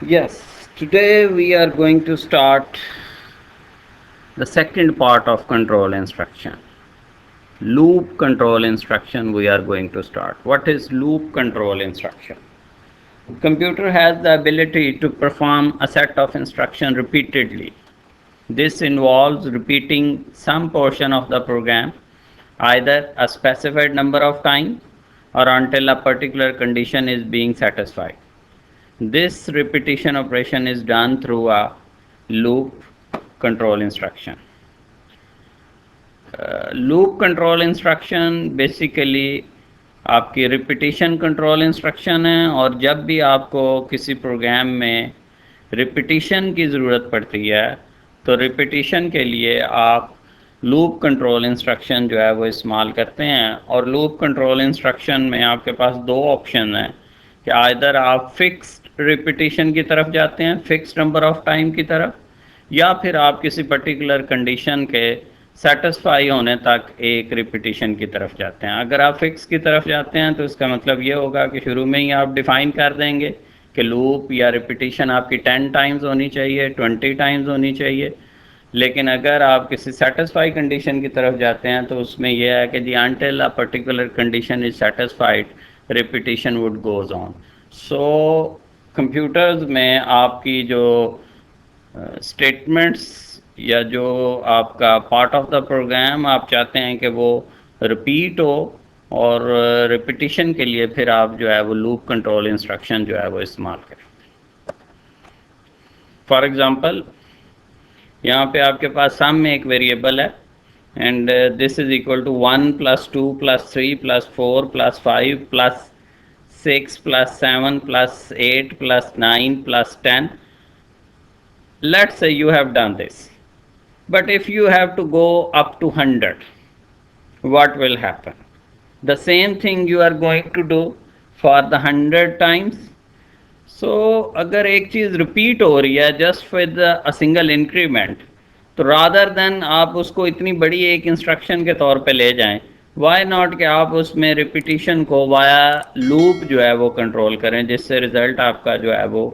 Yes, today we are going to start the second part of control instruction. Loop control instruction we are going to start. What is loop control instruction? Computer has the ability to perform a set of instruction repeatedly. This involves repeating some portion of the program either a specified number of times or until a particular condition is being satisfied. This repetition operation is done through a loop control instruction. Loop control instruction basically आपकी repetition control instruction है, और जब भी आपको किसी programme में repetition की ज़रूरत पड़ती है तो रिपीटिशन के लिए आप लूप कंट्रोल इंस्ट्रक्शन जो है वो इस्तेमाल करते हैं। और लूप कंट्रोल इंस्ट्रक्शन में आपके पास दो ऑप्शन हैं कि आइदर आप फिक्स्ड रिपीटिशन की तरफ जाते हैं, फिक्स्ड नंबर ऑफ टाइम की तरफ, या फिर आप किसी पर्टिकुलर कंडीशन के सेटिस्फाई होने तक एक रिपीटिशन की तरफ जाते हैं। अगर आप फिक्स की तरफ जाते हैं तो इसका मतलब ये होगा कि शुरू में ही आप डिफ़ाइन कर देंगे कि लूप या रिपीटिशन आपकी 10 टाइम्स होनी चाहिए, 20 टाइम्स होनी चाहिए। लेकिन अगर आप किसी सेटिस्फाई कंडीशन की तरफ जाते हैं तो उसमें यह है कि जी until a particular condition is satisfied repetition would goes on. So computers में आपकी जो स्टेटमेंट्स या जो आपका पार्ट ऑफ द प्रोग्राम आप चाहते हैं कि वो रिपीट हो, और रिपीटिशन के लिए फिर आप जो है वो लूप कंट्रोल इंस्ट्रक्शन जो है वो इस्तेमाल करें। फॉर एग्ज़ाम्पल यहाँ पे आपके पास सम में एक वेरिएबल है and this is equal to 1 + 2 + 3 + 4 + 5 + 6 + 7 + 8 + 9 + 10. Let's say you have done this. But if you have to go up to 100, what will happen? The same thing you are going to do for the 100 times. So अगर एक चीज़ repeat हो रही है just with a single increment, तो rather than आप उसको इतनी बड़ी एक इंस्ट्रक्शन के तौर पे ले जाएं, वाई नॉट कि आप उसमें रिपीटिशन को वाया लूप जो है वो कंट्रोल करें, जिससे रिज़ल्ट आपका जो है वो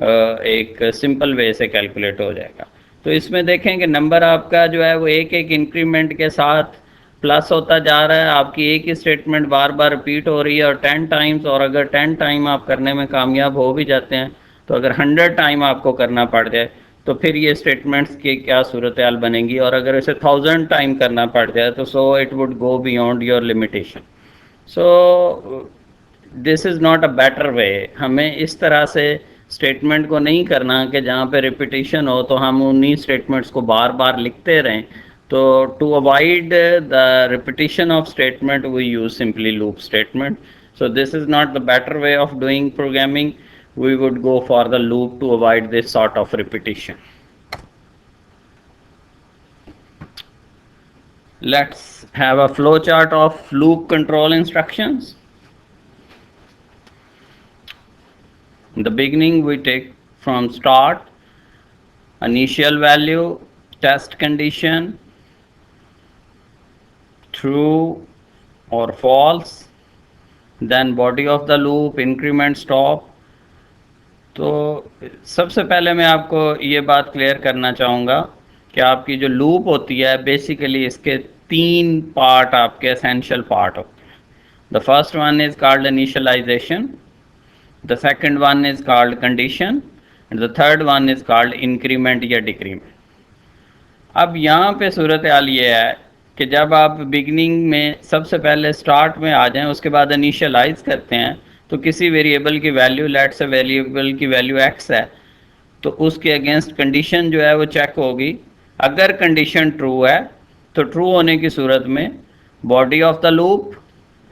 एक सिंपल वे से कैलकुलेट हो जाएगा। तो इसमें देखें कि नंबर आपका जो है वो एक एक इंक्रीमेंट के साथ प्लस होता जा रहा है, आपकी एक ही स्टेटमेंट बार बार रिपीट हो रही है और 10 टाइम्स, और अगर 10 टाइम आप करने में कामयाब हो भी जाते हैं तो अगर 100 टाइम आपको करना पड़ जाए तो फिर ये स्टेटमेंट्स की क्या सूरत हाल बनेगी, और अगर इसे 1000 टाइम करना पड़ जाए तो so it would go beyond your limitation. So this is not a better way. हमें इस तरह से स्टेटमेंट को नहीं करना कि जहाँ पे रिपीटिशन हो तो हम उन्हीं स्टेटमेंट्स को बार बार लिखते रहें। तो to avoid the repetition of statement we use simply loop statement. So this is not the better way of doing programming. We would go for the loop to avoid this sort of repetition. Let's have a flow chart of loop control instructions. In the beginning we take from start, initial value, test condition, true or false, then body of the loop, increment, stop. तो सबसे पहले मैं आपको ये बात clear करना चाहूँगा कि आपकी जो लूप होती है बेसिकली इसके तीन पार्ट आपके एसेंशियल पार्ट होते हैं। The first one is called initialization, the second one is called condition, and the third one is called increment या डिक्रीमेंट। अब यहाँ पे सूरत हाल ये है कि जब आप बिगनिंग में सबसे पहले स्टार्ट में आ जाएं, उसके बाद इनिशियलाइज करते हैं, तो किसी वेरिएबल की वैल्यू, लेट से वेरिएबल की वैल्यू x है, तो उसके अगेंस्ट कंडीशन जो है वो चेक होगी। अगर कंडीशन ट्रू है तो ट्रू होने की सूरत में body of the loop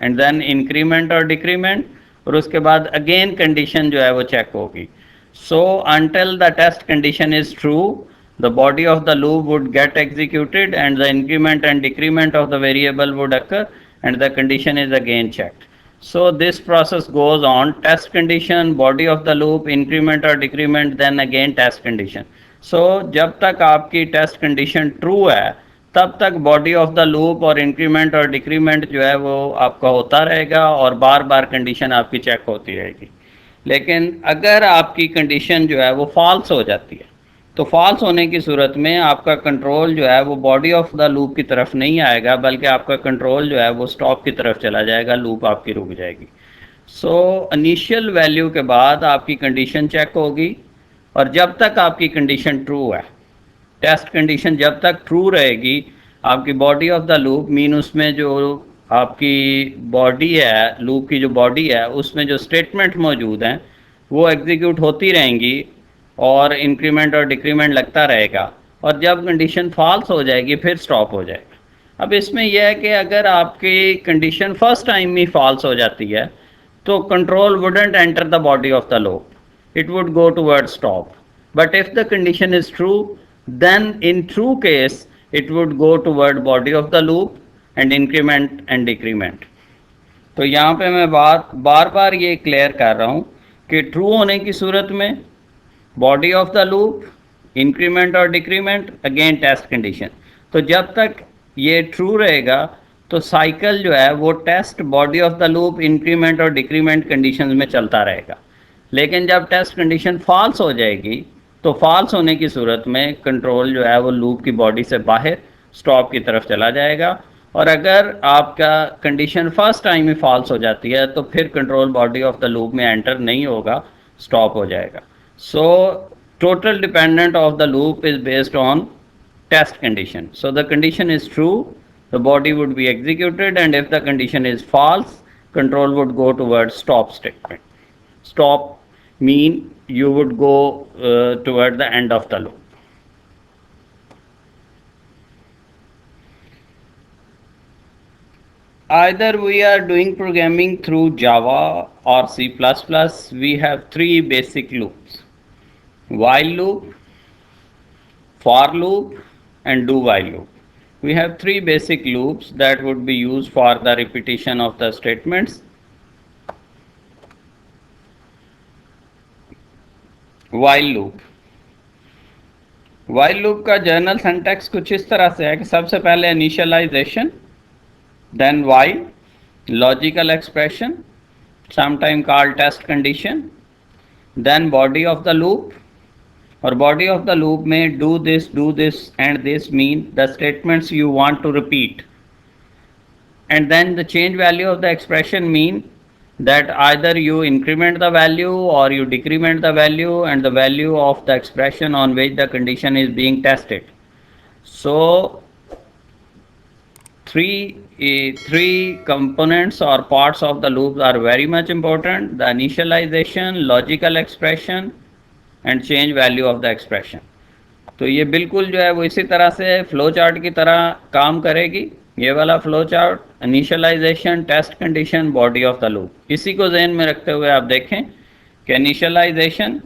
and then increment और डिक्रीमेंट, और उसके बाद अगेन कंडीशन जो है वो चेक होगी। सो until the test condition is true, the body of the loop would get executed and the increment and decrement of the variable would occur and the condition is again checked. So this process goes on: test condition, body of the loop, increment or decrement, then again test condition. So जब तक आपकी test condition true है तब तक body of the loop और increment और decrement जो है वो आपका होता रहेगा और बार बार कंडीशन आपकी चेक होती रहेगी। लेकिन अगर आपकी कंडीशन जो है वो फॉल्स हो जाती है, तो फॉल्स होने की सूरत में आपका कंट्रोल जो है वो बॉडी ऑफ द लूप की तरफ नहीं आएगा, बल्कि आपका कंट्रोल जो है वो स्टॉप की तरफ चला जाएगा, लूप आपकी रुक जाएगी। सो इनिशियल वैल्यू के बाद आपकी कंडीशन चेक होगी, और जब तक आपकी कंडीशन ट्रू है, टेस्ट कंडीशन जब तक ट्रू रहेगी, आपकी body of the loop mean उसमें जो आपकी बॉडी है, लूप की जो बॉडी है, उसमें जो स्टेटमेंट मौजूद हैं वो एग्जीक्यूट होती रहेंगी और इंक्रीमेंट और डिक्रीमेंट लगता रहेगा, और जब कंडीशन फॉल्स हो जाएगी फिर स्टॉप हो जाएगा। अब इसमें यह है कि अगर आपकी कंडीशन फर्स्ट टाइम में फॉल्स हो जाती है तो control wouldn't enter the body of the loop, it would go towards stop. But if the condition is true, then in true case it would go toward body of the loop and increment and decrement. तो यहाँ पे मैं बार बार ये clear कर रहा हूँ कि true होने की सूरत में body of the loop, increment और डिक्रीमेंट, अगेन टेस्ट कंडीशन। तो जब तक ये ट्रू रहेगा तो साइकिल जो है वो test, body of the loop, increment और डिक्रीमेंट कंडीशन में चलता रहेगा। लेकिन जब टेस्ट कंडीशन फॉल्स हो जाएगी तो फॉल्स होने की सूरत में कंट्रोल जो है वो लूप की बॉडी से बाहर स्टॉप की तरफ चला जाएगा, और अगर आपका कंडीशन फर्स्ट टाइम में फॉल्स हो जाती है तो फिर control body of the loop में एंटर नहीं होगा, स्टॉप हो जाएगा। So total dependent of the loop is based on test condition. So the condition is true, the body would be executed, and if the condition is false, control would go toward stop statement. Stop mean you would go toward the end of the loop. Either we are doing programming through Java or C++, we have three basic loops: while loop, for loop, and do while loop. We have three basic loops that would be used for the repetition of the statements. While loop, while loop का general syntax कुछ इस तरह से है कि सबसे पहले initialization, then while, logical expression sometime called test condition, then body of the loop, और बॉडी ऑफ द लूप में do this and this mean the statements you want to repeat, and then the change value of the expression mean that either you increment the value or you decrement the value and the value of the expression on which the condition is being tested. So three components or parts of the loop are very much important: the initialization, logical expression and change value of the expression. तो ये बिल्कुल जो है वो इसी तरह से flow chart की तरह काम करेगी। ये वाला flow chart, initialization, test condition, body of the loop, इसी को ज़हन में रखते हुए आप देखें कि इनिशियलाइजेशन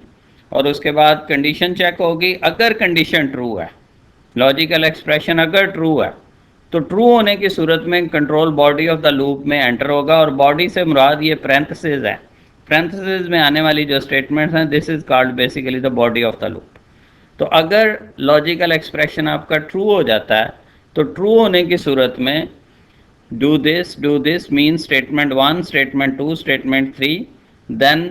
और उसके बाद कंडीशन चेक होगी। अगर कंडीशन ट्रू है, लॉजिकल एक्सप्रेशन अगर ट्रू है, तो ट्रू होने की सूरत में control body of the loop में एंटर होगा, और बॉडी से मुराद ये पैरेंथेसिस है। पैरेंथेसिस में आने वाली जो स्टेटमेंट्स हैं, this is called basically the body of the loop. तो अगर लॉजिकल एक्सप्रेशन आपका ट्रू हो जाता है तो ट्रू होने की सूरत में do this mean statement 1, statement 2, statement 3, then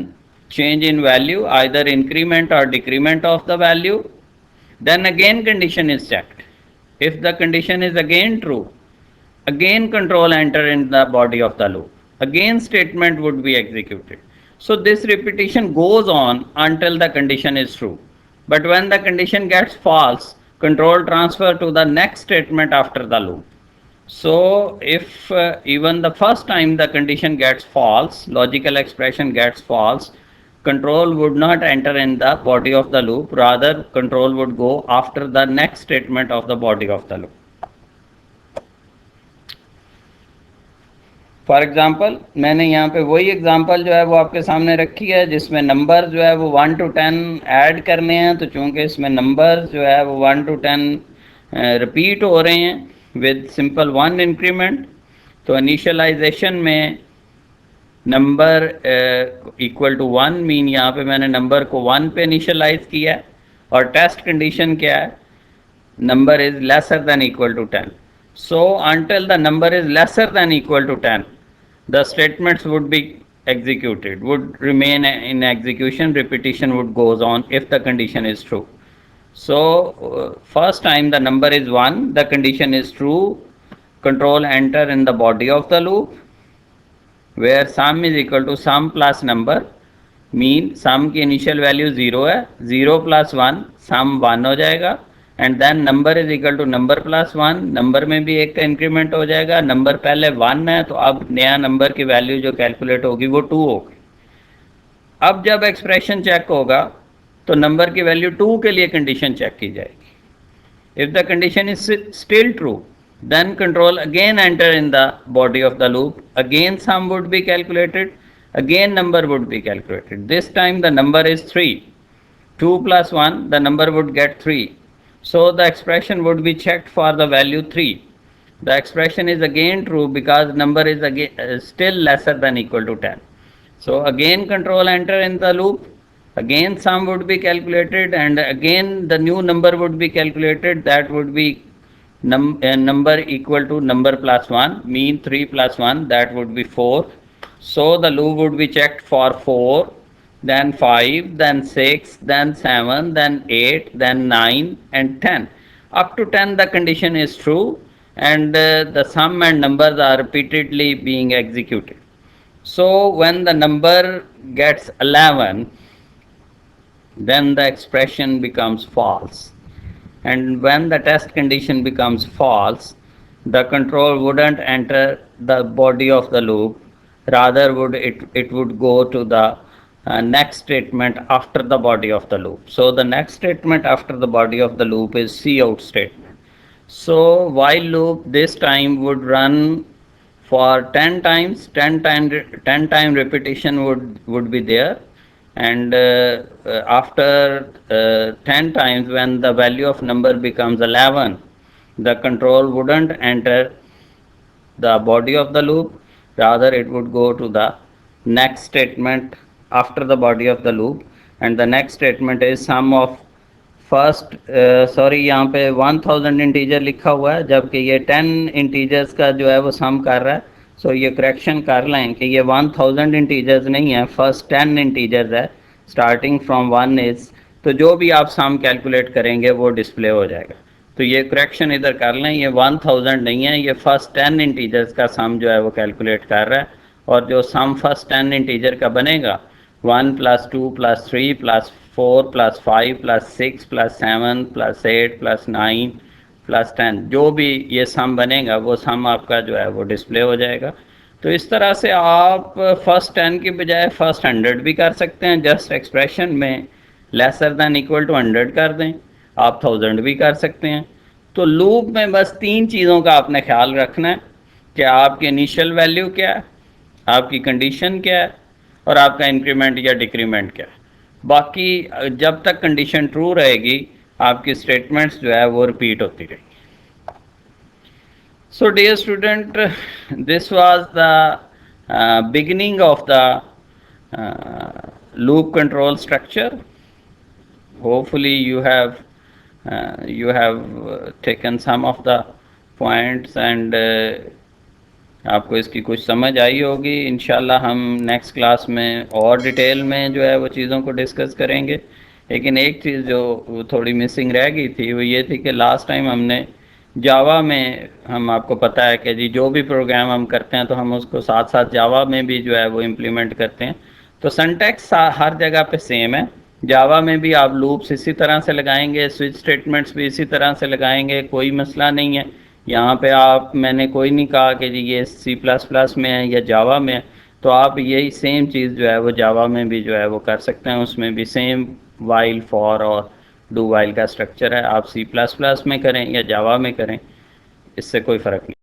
change in value, either increment or decrement of the value, then again condition is checked. If the condition is again true, again control enter in the body of the loop, again statement would be executed. So this repetition goes on until the condition is true. But when the condition gets false, control transfer to the next statement after the loop. So if even the first time the condition gets false, logical expression gets false, control would not enter in the body of the loop, rather control would go after the next statement of the body of the loop. For example मैंने यहाँ पे वही example जो है वो आपके सामने रखी है, जिसमें नंबर जो है वो 1 to 10 ऐड करने हैं। तो चूँकि इसमें नंबर जो है वो 1 to 10 रिपीट हो रहे हैं विद सिंपल 1 इंक्रीमेंट, तो इनिशियलाइजेशन में नंबर इक्वल टू 1 मीन यहाँ पे मैंने नंबर को 1 पे इनिशियलाइज किया है, और टेस्ट कंडीशन क्या है, number is lesser than equal to 10. So until the number is lesser than equal to 10, the statements would be executed, would remain in execution, repetition would goes on if the condition is true. So first time the number is 1, the condition is true, control enter in the body of the loop, where sum is equal to sum plus number, mean sum की initial value 0 है, 0 plus 1 सम 1 हो जाएगा, and then number is equal to number plus 1, number में भी एक का increment हो जाएगा, नंबर पहले 1 है तो अब नया नंबर की वैल्यू जो कैलकुलेट होगी वो 2 होगी। अब जब एक्सप्रेशन चेक होगा तो नंबर की वैल्यू 2 के लिए कंडीशन चेक की जाएगी। If the condition is still true, then control again enter in the body of the loop, again sum would be calculated, again number would be calculated. This time the number is 3, 2 plus 1, the number would get 3, so the expression would be checked for the value 3. The expression is again true because number is again still lesser than equal to 10. So again control enter in the loop, again sum would be calculated, and again the new number would be calculated, that would be number equal to number plus 1, mean 3 plus 1, that would be 4. So the loop would be checked for 4, then 5, then 6, then 7, then 8, then 9 and 10. Up to 10 the condition is true, and the sum and numbers are repeatedly being executed. So when the number gets 11, then the expression becomes false. And when the test condition becomes false, the control wouldn't enter the body of the loop, rather it would go to the next statement after the body of the loop. So the next statement after the body of the loop is cout statement. So while loop this time would run for 10 times, 10 time repetition would be there, and after 10 times when the value of number becomes 11, the control wouldn't enter the body of the loop, rather it would go to the next statement after the body of the loop, and the next statement is sum of first यहाँ पे 1000 integer लिखा हुआ है, जबकि ये 10 integers का जो है वो सम कर रहा है। सो ये करेक्शन कर लें कि ये 1000 इंटीजर्स नहीं है, फर्स्ट 10 इंटीजर्स है, स्टार्टिंग फ्रॉम 1 इज, तो जो भी आप सम कैलकुलेट करेंगे वो डिस्प्ले हो जाएगा। तो ये करेक्शन इधर कर लें, ये 1000 नहीं है, ये फर्स्ट 10 इंटीजर्स का सम जो है वो कैलकुलेट कर रहा है, और जो सम फर्स्ट 10 इंटीजर का बनेगा 1 + 2 + 3 + 4 + 5 + 6 + 7 + 8 + 9 + 10, जो भी ये सम बनेगा वो सम आपका जो है वो डिस्प्ले हो जाएगा। तो इस तरह से आप फर्स्ट 10 की बजाय फर्स्ट 100 भी कर सकते हैं, जस्ट एक्सप्रेशन में लेसर दैन इक्वल टू 100 कर दें, आप 1000 भी कर सकते हैं। तो लूप में बस 3 चीज़ों का आपने ख्याल रखना है कि आपकी इनिशियल वैल्यू क्या है, आपकी कंडीशन क्या है, और आपका इंक्रीमेंट या डिक्रीमेंट क्या है। बाकी जब तक कंडीशन ट्रू रहेगी आपकी स्टेटमेंट्स जो है वो रिपीट होती रहेगी। So dear student, this was the beginning of the loop control structure. Hopefully you have taken some of the points and आपको इसकी कुछ समझ आई होगी। इंशाल्लाह हम नेक्स्ट क्लास में और डिटेल में जो है वो चीज़ों को डिस्कस करेंगे। लेकिन एक चीज़ जो थोड़ी मिसिंग रह गई थी वो ये थी कि लास्ट टाइम हमने जावा में, हम आपको पता है कि जी जो भी प्रोग्राम हम करते हैं तो हम उसको साथ साथ जावा में भी जो है वो इम्प्लीमेंट करते हैं। तो सिंटैक्स हर जगह पे सेम है, जावा में भी आप लूप्स इसी तरह से लगाएंगे, स्विच स्टेटमेंट्स भी इसी तरह से लगाएंगे, कोई मसला नहीं है। यहाँ पे मैंने कोई नहीं कहा कि जी ये C++ में है या जावा में है, तो आप यही सेम चीज़ जो है वो जावा में भी जो है वो कर सकते हैं। उसमें भी सेम वाइल, फॉर और डू वाइल का स्ट्रक्चर है। आप C++ में करें या जावा में करें, इससे कोई फ़र्क नहीं।